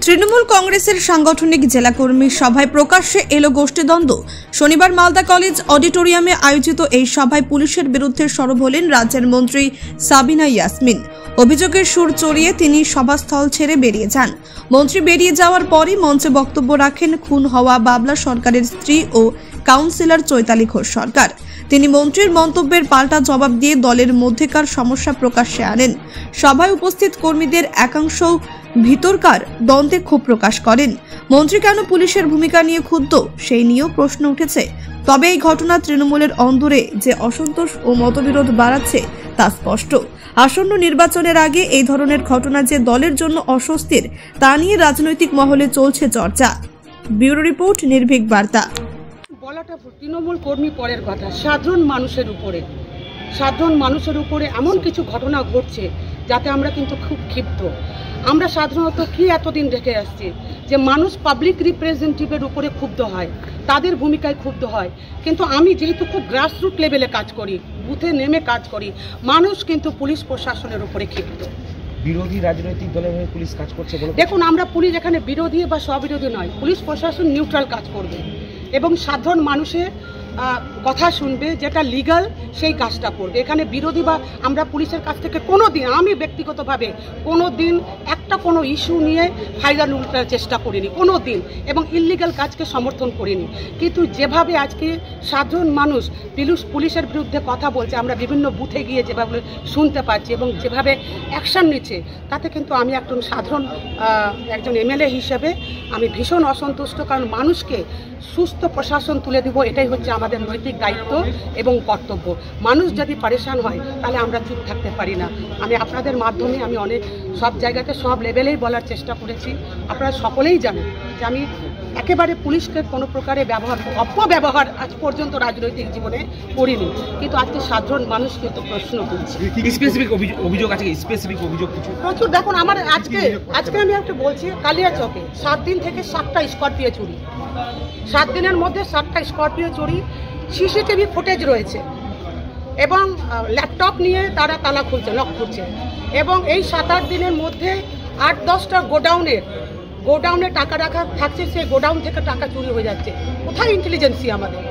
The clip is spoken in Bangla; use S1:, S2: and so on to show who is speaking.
S1: তৃণমূল কংগ্রেসের সাংগঠনিক জেলাকর্মী সভায় প্রকাশ্যে এলো গোষ্ঠীদ্বন্দ্ব। শনিবার মালদা কলেজ অডিটোরিয়ামে আয়োজিত এই সভায় পুলিশের বিরুদ্ধে সরব হলেন রাজ্যের মন্ত্রী সাবিনা ইয়াসমিন। অভিযোগের সুর চড়িয়ে তিনি সভাস্থল ছেড়ে বেরিয়ে যান। মন্ত্রী বেরিয়ে যাওয়ার পরই মঞ্চে বক্তব্য রাখেন খুন হওয়া বাবলা সরকারের স্ত্রী ও কাউন্সিলর চৈতালি ঘোষ সরকার। তিনি মন্ত্রীর মন্তব্যের পাল্টা জবাব দিয়ে দলের মধ্যেকার সমস্যা প্রকাশ্যে আনেন। সভায় উপস্থিত কর্মীদের একাংশ ভিতরকার দ্বন্দ্বে ক্ষোভ প্রকাশ করেন। মন্ত্রী কেন পুলিশের ভূমিকা নিয়ে ক্ষুব্ধ সেই নিয়েও প্রশ্ন উঠেছে। তবে এই ঘটনা তৃণমূলের অন্দরে যে অসন্তোষ ও মতবিরোধ বাড়াচ্ছে তা স্পষ্ট। আসন্ন নির্বাচনের আগে এই ধরনের ঘটনা যে দলের জন্য অস্বস্তির তা নিয়ে রাজনৈতিক মহলে চলছে চর্চা। ব্যুরো রিপোর্ট, নির্ভীক বার্তা।
S2: বলাটা তৃণমূল কর্মী পরের কথা, সাধারণ মানুষের উপরে এমন কিছু ঘটনা ঘটছে যাতে আমরা কিন্তু খুব ক্ষিপ্ত। আমরা সাধারণত কি এতদিন দেখে আসছি যে মানুষ পাবলিক রিপ্রেজেন্টেটিভের উপরে ক্ষুব্ধ হয়, তাদের ভূমিকায় ক্ষুব্ধ হয়। কিন্তু আমি যেহেতু খুব গ্রাসরুট লেভেলে কাজ করি, বুথে নেমে কাজ করি, মানুষ কিন্তু পুলিশ প্রশাসনের উপরে ক্ষিপ্ত।
S3: বিরোধী রাজনৈতিক দলের হয়ে পুলিশ কাজ করছে বলে
S2: দেখুন, আমরা পুলিশ এখানে বিরোধী বা স্ববিরোধী নয়, পুলিশ প্রশাসন নিউট্রাল কাজ করবে এবং সাধারণ মানুষের কথা শুনবে, যেটা লিগাল সেই কাজটা করবে। এখানে বিরোধী বা আমরা পুলিশের কাছ থেকে কোনো দিন, আমি ব্যক্তিগতভাবে কোনো দিন কোনো ইস্যু নিয়ে ফায়দা লুটার চেষ্টা করিনি কোনো দিন, এবং ইললিগাল কাজকে সমর্থন করিনি। কিন্তু যেভাবে আজকে সাধারণ মানুষ পুলিশের বিরুদ্ধে কথা বলছে, আমরা বিভিন্ন বুথে গিয়ে যেভাবে শুনতে পাচ্ছি এবং যেভাবে অ্যাকশন নিচ্ছে, তাতে কিন্তু আমি একজন এমএলএ হিসেবে আমি ভীষণ অসন্তুষ্ট। কারণ মানুষকে সুস্থ প্রশাসন তুলে দেব, এটাই হচ্ছে আমাদের নৈতিক দায়িত্ব এবং কর্তব্য। মানুষ যদি পরেশান হয় তাহলে আমরা চুপ থাকতে পারি না। আমি আপনাদের মাধ্যমে আমি অনেক সব জায়গাতে সব লেভেলেই বলার চেষ্টা করেছি। আপনারা সকলেই জানেন যে আমি একেবারে পুলিশকে কোনো প্রকারে অপব্যবহার আজ পর্যন্ত রাজনৈতিক জীবনে করিনি। কিন্তু আজকে সাধারণ মানুষ কিন্তু প্রশ্ন করছে। প্রচুর দেখুন, আমার আজকে আমি একটা বলছি, কালিয়াচকে 7 দিন থেকে 7টা স্করপিও চুরি, 7 দিনের মধ্যে 7টা স্করপিও চুরি, সিসিটিভি ফুটেজ রয়েছে এবং ল্যাপটপ নিয়ে তারা তালা খুলছে, লক খুলছে। এবং এই 7-8 দিনের মধ্যে 8-10টা গোডাউনে টাকা রাখা থাকছে, সেই গোডাউন থেকে টাকা চুরি হয়ে যাচ্ছে। কোথায় ইন্টেলিজেন্সি আমাদের?